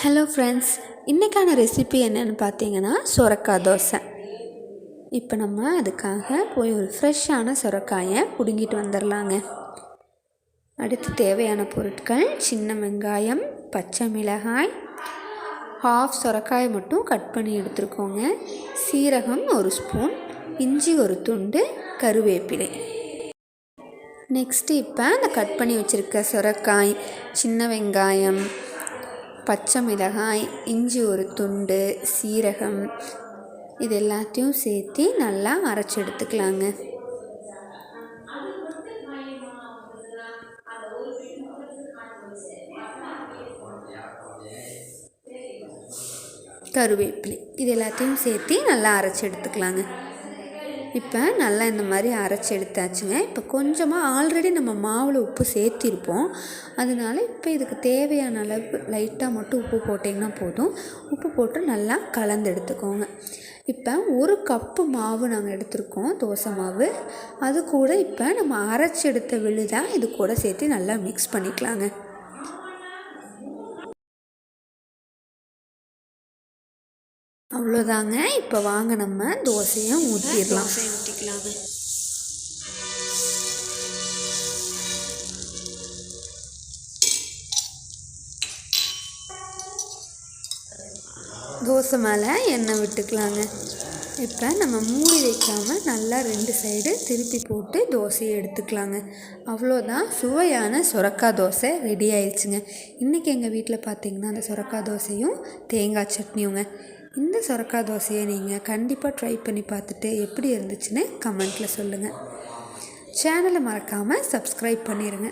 Hello friends, இன்றைக்கான recipe என்னென்னு பார்த்தீங்கன்னா சொரக்காய் தோசை. இப்போ நம்ம அதுக்காக போய் ஒரு ஃப்ரெஷ்ஷான சொரக்காயை பிடுங்கிட்டு வந்துடலாங்க. அடுத்து தேவையான பொருட்கள்: சின்ன வெங்காயம், பச்சை மிளகாய், ஹாஃப் சொரக்காயை மட்டும் கட் பண்ணி எடுத்துருக்கோங்க, சீரகம் 1 ஸ்பூன், இஞ்சி 1 துண்டு, கருவேப்பிலை. நெக்ஸ்ட்டு இப்போ அந்த கட் பண்ணி வச்சுருக்க சொரக்காய், சின்ன வெங்காயம், பச்சை மிளகாய், இஞ்சி 1 துண்டு, சீரகம், இது எல்லாத்தையும் சேர்த்து நல்லா அரைச்சி எடுத்துக்கலாங்க. கருவேப்பிலை, இது எல்லாத்தையும் சேர்த்து நல்லா அரைச்சி எடுத்துக்கலாங்க. இப்போ நல்லா இந்த மாதிரி அரைச்சி எடுத்தாச்சுங்க. இப்போ கொஞ்சமாக ஆல்ரெடி நம்ம மாவில் உப்பு சேர்த்திருப்போம், அதனால் இப்போ இதுக்கு தேவையான அளவு லைட்டாக மட்டும் உப்பு போட்டிங்கன்னா போதும். உப்பு போட்டு நல்லா கலந்து எடுத்துக்கோங்க. இப்போ 1 கப்பு மாவு நாங்கள் எடுத்துருக்கோம், தோசை மாவு. அது கூட இப்போ நம்ம அரைச்சி எடுத்த விழுதை இது கூட சேர்த்து நல்லா மிக்ஸ் பண்ணிக்கலாங்க. அவ்வளோதாங்க. இப்போ வாங்க நம்ம தோசையை ஊற்றிடலாம். தோசை மேலே எண்ணெய் விட்டுக்கலாங்க. இப்போ நம்ம மூடி வைக்காமல் நல்லா 2 சைடு திருப்பி போட்டு தோசையை எடுத்துக்கலாங்க. அவ்வளோதான், சுவையான சொரக்காய் தோசை ரெடி ஆயிடுச்சுங்க. இன்றைக்கி எங்கள் வீட்டில் பார்த்திங்கன்னா அந்த சொரக்காய் தோசையும் தேங்காய் சட்னியுங்க. இந்த சொரக்காய் தோசையை நீங்கள் கண்டிப்பாக ட்ரை பண்ணி பார்த்துட்டு எப்படி இருந்துச்சுன்னு கமெண்ட்டில் சொல்லுங்கள். சேனலை மறக்காமல் சப்ஸ்கிரைப் பண்ணிடுங்க.